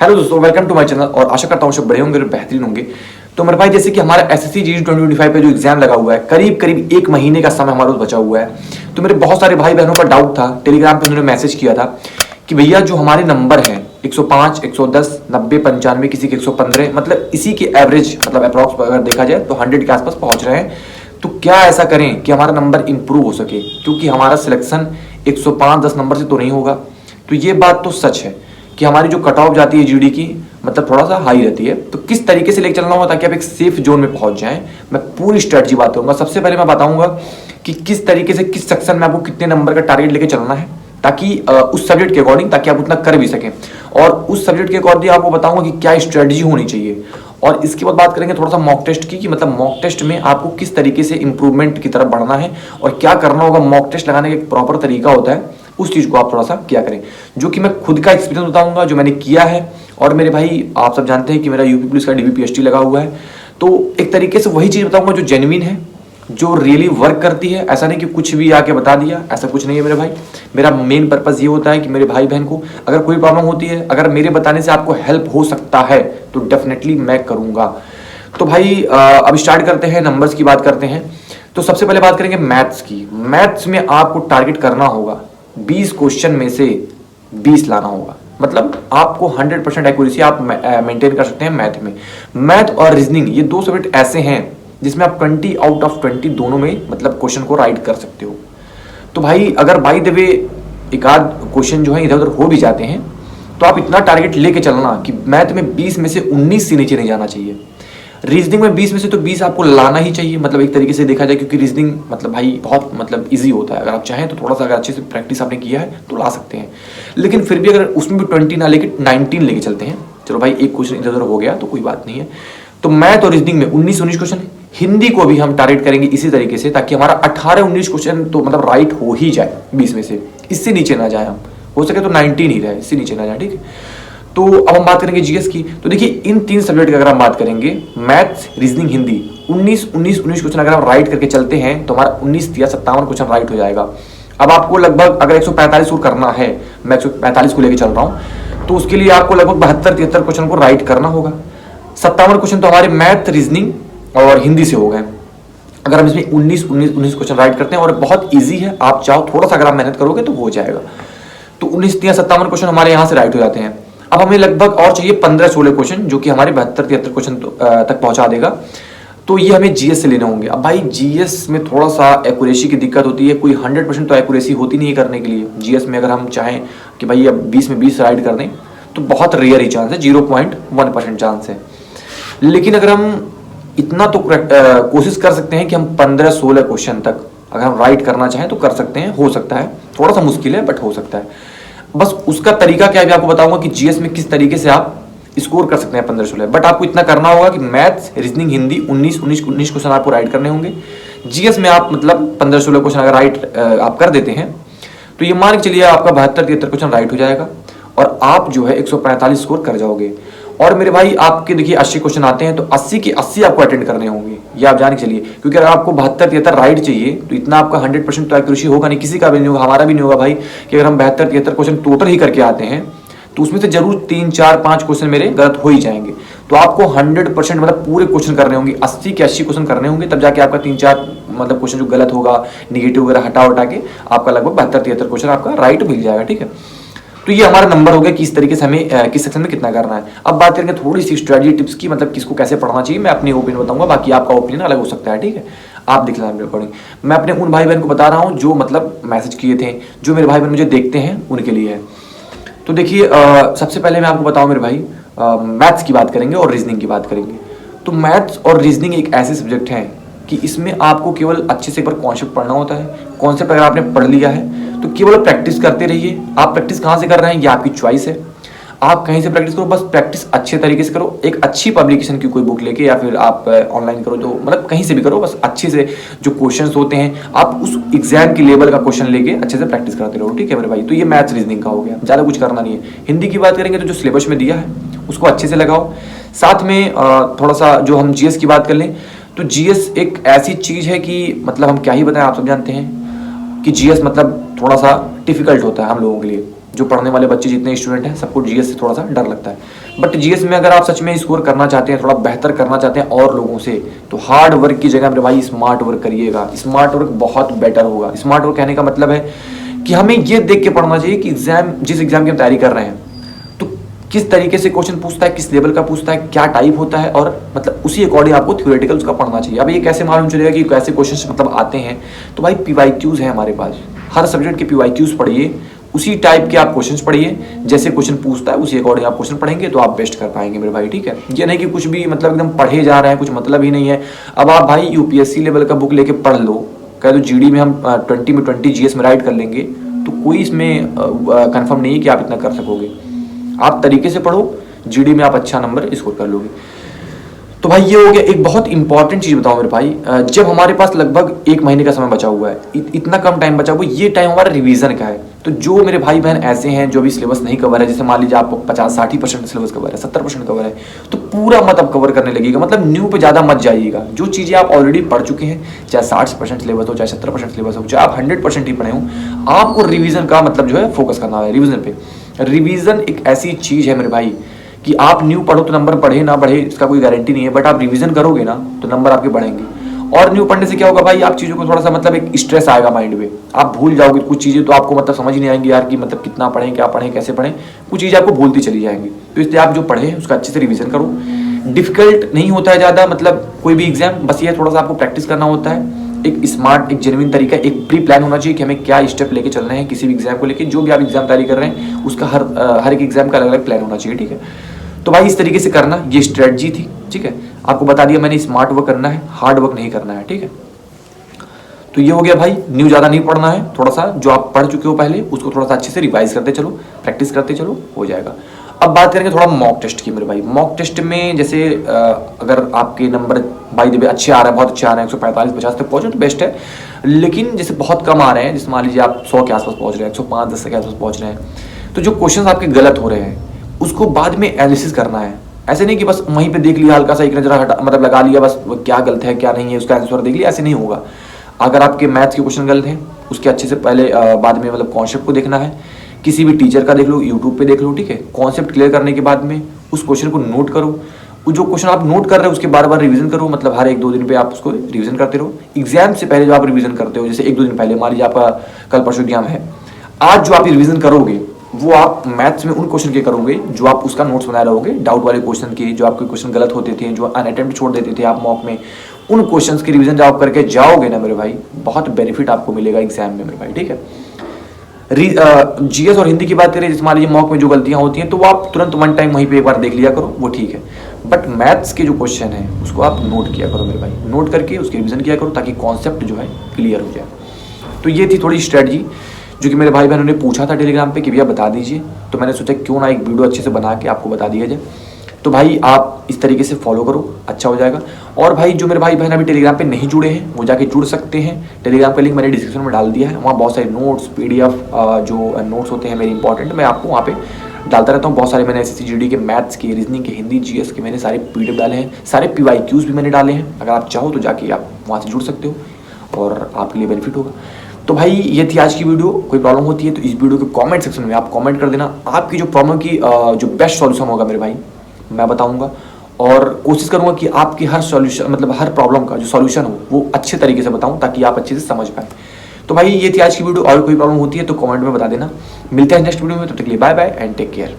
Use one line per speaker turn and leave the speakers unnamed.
Hello दोस्तों, welcome to my channel और आशा करता हूँ सब बड़े होंगे और बेहतरीन होंगे। तो मेरे भाई जैसे कि हमारा एसएससी जीडी 2025 पे जो एग्जाम लगा हुआ है, करीब करीब 1 महीने का समय हमारे पास बचा हुआ है। तो मेरे बहुत सारे भाई बहनों का डाउट था, टेलीग्राम पे उन्होंने मैसेज किया था कि भैया जो हमारे नंबर हैं 105, 110, 90, 95, किसी के 115, मतलब इसी के एवरेज मतलब अप्रॉक्स अगर देखा जाए तो 100 के आसपास पहुंच रहे हैं। तो क्या ऐसा करें कि हमारा नंबर इंप्रूव हो सके, क्योंकि हमारा सिलेक्शन 105-10 नंबर से तो नहीं होगा। तो ये बात तो सच है कि हमारी जो कट ऑफ जाती है जीडी की, मतलब थोड़ा सा हाई रहती है। तो किस तरीके से लेकर चलना होगा ताकि आप एक सेफ जोन में पहुंच जाएं, मैं पूरी स्ट्रेटजी बात करूंगा। सबसे पहले मैं बताऊंगा कि किस तरीके से किस सेक्शन में आपको कितने नंबर का टारगेट लेके चलना है, ताकि उस सब्जेक्ट के अकॉर्डिंग ताकि आप उतना कर भी सकें। और उस सब्जेक्ट के अकॉर्डिंग आपको बताऊंगा कि क्या स्ट्रेटजी होनी चाहिए। और इसके बाद बात करेंगे थोड़ा सा मॉक टेस्ट की, कि मतलब मॉक टेस्ट में आपको किस तरीके से इंप्रूवमेंट की तरफ बढ़ना है और क्या करना होगा। मॉक टेस्ट लगाने का एक प्रॉपर तरीका होता है, उस चीज को आप थोड़ा सा क्या करें, जो कि मैं खुद का एक्सपीरियंस बताऊंगा, जो मैंने किया है। और मेरे भाई आप सब जानते हैं कि मेरा यूपी पुलिस का डीबीपीएसटी लगा हुआ है, तो एक तरीके से वही चीज बताऊंगा जो जेन्युइन है, जो रियली वर्क करती है। ऐसा नहीं कि कुछ भी आके बता दिया, ऐसा कुछ नहीं है मेरे भाई। मेरा मेन पर्पस ये होता है कि मेरे भाई बहन को अगर कोई प्रॉब्लम होती है, अगर मेरे बताने से आपको हेल्प हो सकता है तो डेफिनेटली मैं करूंगा। तो भाई अब स्टार्ट करते हैं, नंबर्स की बात करते हैं। तो सबसे पहले बात करेंगे मैथ्स की। मैथ्स में आपको टारगेट करना होगा 20 क्वेश्चन में से 20 लाना होगा, मतलब आपको 100% एक्यूरेसी आप मेंटेन कर सकते हैं मैथ में। मैथ और रीजनिंग ये दो सब्जेक्ट ऐसे हैं जिसमें आप 20 आउट ऑफ 20 दोनों में मतलब क्वेश्चन को राइट कर सकते हो। तो भाई अगर बाय द वे एक आध क्वेश्चन जो है इधर उधर हो भी जाते हैं, तो आप इतना टारगेट लेके चलना कि मैथ में 20 में से 19 से नीचे नहीं जाना चाहिए। रीजनिंग में 20 में से तो 20 आपको लाना ही चाहिए, मतलब एक तरीके से देखा जाए, क्योंकि रीजनिंग मतलब भाई बहुत मतलब इजी होता है। अगर आप चाहें तो थोड़ा सा अगर अच्छे से प्रैक्टिस आपने किया है तो ला सकते हैं। लेकिन फिर भी अगर उसमें भी 20 ना लेके 19 लेके चलते हैं, चलो भाई एक क्वेश्चन इधर उधर हो गया तो कोई बात नहीं है। तो मैथ और रीजनिंग में 19 क्वेश्चन। हिंदी को भी हम टारगेट करेंगे इसी तरीके से, ताकि हमारा 18-19 क्वेश्चन तो मतलब राइट हो ही जाए 20 में से, इससे नीचे ना जाए हम, हो सके तो 19 ही रहे, इससे नीचे ना जाए, ठीक है। तो अब हम बात करेंगे जीएस की। तो देखिए इन तीन सब्जेक्ट की अगर हम बात करेंगे, मैथ्स, रीजनिंग, हिंदी, 19 क्वेश्चन अगर हम राइट करके चलते हैं तो हमारा 19 या 57 क्वेश्चन राइट हो जाएगा। अब आपको लगभग अगर 145 को करना है, मैं 145 को लेकर चल रहा हूं, तो उसके लिए आपको लगभग 72-73 क्वेश्चन को राइट करना होगा। 57 क्वेश्चन तो हमारे मैथ, रीजनिंग और हिंदी से हो गए। अगर हम इसमें 19 क्वेश्चन राइट करते हैं, और बहुत ईजी है, आप चाहो थोड़ा सा अगर आप मेहनत करोगे तो हो जाएगा। तो 19 या 57 क्वेश्चन हमारे यहाँ से राइट हो जाते हैं। अब हमें लगभग और चाहिए 15-16 क्वेश्चन, जो कि हमारे 72-73 क्वेश्चन तक पहुंचा देगा। तो ये हमें जीएस से लेने होंगे। अब भाई जीएस में थोड़ा सा एक्यूरेसी की दिक्कत होती है, कोई 100% तो एक्यूरेसी होती नहीं है करने के लिए। जीएस में अगर हम चाहें कि भाई अब 20 में 20 राइट कर दें तो बहुत रेयर ही चांस है, 0.1% चांस है। लेकिन अगर हम इतना तो कोशिश कर सकते हैं कि हम 15-16 क्वेश्चन तक अगर हम राइट करना चाहें तो कर सकते हैं, हो सकता है। थोड़ा सा मुश्किल है बट हो सकता है। बस उसका तरीका क्या है आपको बताऊंगा कि जीएस में किस तरीके से आप स्कोर कर सकते हैं 15-16। बट आपको इतना करना होगा कि मैथ्स, रीजनिंग, हिंदी 19 क्वेश्चन आपको राइट करने होंगे। जीएस में आप मतलब 15-16 क्वेश्चन अगर राइट आप कर देते हैं तो ये मान के चलिए आपका 72-73 क्वेश्चन राइट हो जाएगा और आप जो है 145 स्कोर कर जाओगे। और मेरे भाई आपके देखिए 80 क्वेश्चन आते हैं, तो 80 के 80 आपको अटेंड करने होंगे, ये आप जान के चलिए। क्योंकि अगर आपको 72-73 राइट चाहिए तो इतना आपका 100% तो एक्यूरेसी होगा नहीं, किसी का भी नहीं होगा, हमारा भी नहीं होगा भाई, कि अगर हम 72-73 क्वेश्चन टोटल ही करके आते हैं तो उसमें से जरूर 3-4-5 क्वेश्चन मेरे गलत हो ही जाएंगे। तो आपको 100% मतलब पूरे क्वेश्चन करने होंगे, 80 के 80 क्वेश्चन करने होंगे, तब जाके आपका 3-4 मतलब क्वेश्चन जो गलत होगा, निगेटिव वगैरह हटा के आपका लगभग 72-73 क्वेश्चन आपका राइट मिल जाएगा, ठीक है। तो ये हमारा नंबर हो गया कि इस तरीके से हमें किस सेक्शन में कितना करना है। अब बात करेंगे थोड़ी सी स्ट्रेटजी टिप्स की, मतलब किसको कैसे पढ़ना चाहिए। मैं अपनी ओपिनियन बताऊंगा, बाकी आपका ओपिनियन अलग हो सकता है, ठीक है। आप देख लेना रिकॉर्डिंग। मैं अपने उन भाई बहन को बता रहा हूँ जो मतलब मैसेज किए थे, जो मेरे भाई बहन मुझे देखते हैं उनके लिए है। तो देखिए सबसे पहले मैं आपको बताऊँ मेरे भाई, मैथ्स की बात करेंगे और रीजनिंग की बात करेंगे। तो मैथ्स और रीजनिंग एक ऐसे सब्जेक्ट हैं कि इसमें आपको केवल अच्छे से एक बार कॉन्सेप्ट पढ़ना होता है। कॉन्सेप्ट अगर आपने पढ़ लिया है तो केवल प्रैक्टिस करते रहिए। आप प्रैक्टिस कहाँ से कर रहे हैं ये आपकी चॉइस है, आप कहीं से प्रैक्टिस करो, बस प्रैक्टिस अच्छे तरीके से करो। एक अच्छी पब्लिकेशन की कोई बुक लेके या फिर आप ऑनलाइन करो, जो मतलब कहीं से भी करो, बस अच्छे से जो क्वेश्चंस होते हैं आप उस एग्जाम के लेवल का क्वेश्चन लेके अच्छे से प्रैक्टिस करते रहो, ठीक है मेरे भाई। तो ये मैथ्स रीजनिंग का हो गया, ज़्यादा कुछ करना नहीं है। हिंदी की बात करेंगे तो जो सिलेबस में दिया है उसको अच्छे से लगाओ। साथ में थोड़ा सा जो हम जीएस की बात कर लें, तो जीएस एक ऐसी चीज़ है कि मतलब हम क्या ही बताएं, आप सब जानते हैं कि जीएस मतलब थोड़ा सा डिफिकल्ट होता है हम लोगों के लिए। जो पढ़ने वाले बच्चे जितने स्टूडेंट हैं सबको जीएस से थोड़ा सा डर लगता है। बट जीएस में अगर आप सच में स्कोर करना चाहते हैं, थोड़ा बेहतर करना चाहते हैं और लोगों से, तो हार्ड वर्क की जगह मेरे भाई स्मार्ट वर्क करिएगा। स्मार्ट वर्क बहुत बेटर होगा। स्मार्ट वर्क कहने का मतलब है कि हमें ये देख के पढ़ना चाहिए कि जिस एग्जाम की हम तैयारी कर रहे हैं तो किस तरीके से क्वेश्चन पूछता है, किस लेवल का पूछता है, क्या टाइप होता है, और मतलब उसी अकॉर्डिंग आपको थ्योरेटिकल उसका पढ़ना चाहिए। अब ये कैसे मालूम चलेगा कि कैसे क्वेश्चन मतलब आते हैं? तो भाई पीवाईक्यूज है हमारे पास, हर सब्जेक्ट के पीवाईक्यूज पढ़िए, उसी टाइप के आप क्वेश्चंस पढ़िए, जैसे क्वेश्चन पूछता है उसी अकॉर्डिंग आप क्वेश्चन पढ़ेंगे तो आप बेस्ट कर पाएंगे मेरे भाई, ठीक है। ये नहीं कि कुछ भी मतलब एकदम पढ़े जा रहे हैं, कुछ मतलब ही नहीं है। अब आप भाई यूपीएससी लेवल का बुक लेके पढ़ लो, कह दो जीडी में हम 20 में 20 जीएस में राइट कर लेंगे, तो कोई इसमें कंफर्म नहीं है कि आप इतना कर सकोगे। आप तरीके से पढ़ो, जीडी में आप अच्छा नंबर स्कोर कर लोगे। तो भाई ये हो गया। एक बहुत इंपॉर्टेंट चीज बताओ मेरे भाई, जब हमारे पास लगभग 1 महीने का समय बचा हुआ है, इतना कम टाइम बचा हुआ है, ये टाइम हमारा रिवीजन का है। तो जो मेरे भाई बहन ऐसे हैं जो भी सिलेबस नहीं कवर है, जैसे मान लीजिए आपको 50-60% सिलेबस कवर है, 70% कवर है, तो पूरा मत अब कवर करने लगेगा, मतलब न्यू पे ज्यादा मत जाइएगा। जो चीजें आप ऑलरेडी पढ़ चुके हैं, चाहे 60% सिलेबस हो, चाहे 70% सिलेबस हो, चाहे आप 100% ही पढ़े हो, आपको रिवीजन का मतलब जो है फोकस करना है रिवीजन पे। रिवीजन एक ऐसी चीज है मेरे भाई कि आप न्यू पढ़ो तो नंबर बढ़े ना बढ़े इसका कोई गारंटी नहीं है, बट आप रिवीजन करोगे ना तो नंबर आपके बढ़ेंगे। और न्यू पढ़ने से क्या होगा भाई, आप चीज़ों को थोड़ा सा मतलब एक स्ट्रेस आएगा माइंड में, आप भूल जाओगे कुछ चीज़ें, तो आपको मतलब समझ ही नहीं आएंगी यार कि मतलब कितना पढ़ें, क्या पढ़ें, कैसे पढ़ें, कुछ चीज़ें आपको भूलती चली जाएंगी। तो इसलिए आप जो पढ़ें उसका अच्छे से रिवीजन करो। डिफिकल्ट नहीं होता है ज़्यादा, मतलब कोई भी एग्जाम, बस ये थोड़ा सा आपको प्रैक्टिस करना होता है। एक स्मार्ट, एक जेन्युइन तरीका, एक प्री प्लान होना चाहिए कि हमें क्या स्टेप लेके चल रहे हैं किसी भी एग्जाम को लेके। जो भी आप एग्जाम तैयारी कर रहे हैं उसका हर एक एग्जाम का अलग अलग प्लान होना चाहिए, ठीक है। तो भाई इस तरीके से करना, ये स्ट्रेटजी थी, ठीक है। आपको बता दिया मैंने, स्मार्ट वर्क करना है, हार्ड वर्क नहीं करना है, ठीक है। तो ये हो गया भाई, न्यू ज़्यादा नहीं पढ़ना है, थोड़ा सा जो आप पढ़ चुके हो पहले उसको थोड़ा सा अच्छे से रिवाइज करते चलो, प्रैक्टिस करते चलो, हो जाएगा। अब बात करेंगे थोड़ा मॉक टेस्ट की मेरे भाई। मॉक टेस्ट में जैसे अगर आपके नंबर भाई देवे अच्छे आ रहे हैं, बहुत अच्छे आ रहे हैं, 145-50 तक पहुंचे तो बेस्ट है। लेकिन जैसे बहुत कम आ रहे हैं, जैसे मान लीजिए आप 100 के आसपास पहुंच रहे हैं, 105-10 के आसपास पहुंच रहे हैं, तो जो क्वेश्चन आपके गलत हो रहे हैं उसको बाद में एनालिसिस करना है। ऐसे नहीं कि बस वहीं पे देख लिया, हल्का सा एक नजर हटा मतलब लगा लिया, बस क्या गलत है क्या नहीं है उसका आंसर देख लिया, ऐसे नहीं होगा। अगर आपके मैथ्स के क्वेश्चन गलत हैं उसके अच्छे से पहले बाद में मतलब कॉन्सेप्ट को देखना है, किसी भी टीचर का देख लो, यूट्यूब पे देख लो, ठीक है। कॉन्सेप्ट क्लियर करने के बाद में उस क्वेश्चन को नोट करो, जो क्वेश्चन आप नोट कर रहे हो उसके बार बार रिवीजन करो, मतलब हर 1-2 दिन पे आप उसको रिवीजन करते रहो। एग्जाम से पहले जो आप रिवीजन करते हो, जैसे 1-2 दिन पहले, मान लीजिए आपका कल परसों एग्जाम है, आज जो आप रिवीजन करोगे वो आप मैथ्स में उन क्वेश्चन के करोगे जो आप उसका नोट्स बनाए रहोगे, डाउट वाले क्वेश्चन के, जो आपके क्वेश्चन गलत होते थे, जो अनअटेम्प्ट छोड़ देते थे आप मॉक में, उन क्वेश्चंस की रिवीजन जब आप करके जाओगे ना मेरे भाई, बहुत बेनिफिट आपको मिलेगा एग्जाम में मेरे भाई, ठीक है। जीएस और हिंदी की बात करें, जैसे मान लीजिए मॉक में जो गलतियां होती हैं तो वो आप तुरंत वन टाइम वहीं पे एक बार देख लिया करो, वो ठीक है। बट मैथ्स के जो क्वेश्चन है उसको आप नोट किया करो मेरे भाई, नोट करके उसकी रिवीजन किया करो ताकि कॉन्सेप्ट जो है क्लियर हो जाए। तो ये थी थोड़ी स्ट्रेटजी जो कि मेरे भाई बहनों ने पूछा था टेलीग्राम पे कि भैया बता दीजिए, तो मैंने सोचा क्यों ना एक वीडियो अच्छे से बना के आपको बता दिया जाए। तो भाई आप इस तरीके से फॉलो करो, अच्छा हो जाएगा। और भाई जो मेरे भाई बहन अभी टेलीग्राम पे नहीं जुड़े हैं वो जाके जुड़ सकते हैं। टेलीग्राम का लिंक मैंने डिस्क्रिप्शन में डाल दिया है, वहाँ बहुत सारे नोट्स, पीडीएफ जो नोट्स होते हैं मेरे इंपॉर्टेंट, मैं आपको वहाँ पे डालता रहता हूँ। बहुत सारे मैंने एसएससी जीडी के, मैथ्स के, रीजनिंग के, हिंदी, जीएस के मैंने सारे पीडीएफ डाले हैं, सारे पीवाईक्यूज भी मैंने डाले हैं। अगर आप चाहो तो जाके आप वहाँ से जुड़ सकते हो और आपके लिए बेनिफिट होगा। तो भाई ये थी आज की वीडियो। कोई प्रॉब्लम होती है तो इस वीडियो के कमेंट सेक्शन में आप कमेंट कर देना, आपकी जो प्रॉब्लम की जो बेस्ट सॉल्यूशन होगा मेरे भाई मैं बताऊंगा, और कोशिश करूंगा कि आपकी हर सॉल्यूशन मतलब हर प्रॉब्लम का जो सॉल्यूशन हो वो अच्छे तरीके से बताऊं ताकि आप अच्छे से समझ पाए। तो भाई ये थी आज की वीडियो, और कोई प्रॉब्लम होती है तो कमेंट में बता देना। मिलते हैं नेक्स्ट वीडियो में, तब तक के लिए bye bye and take care.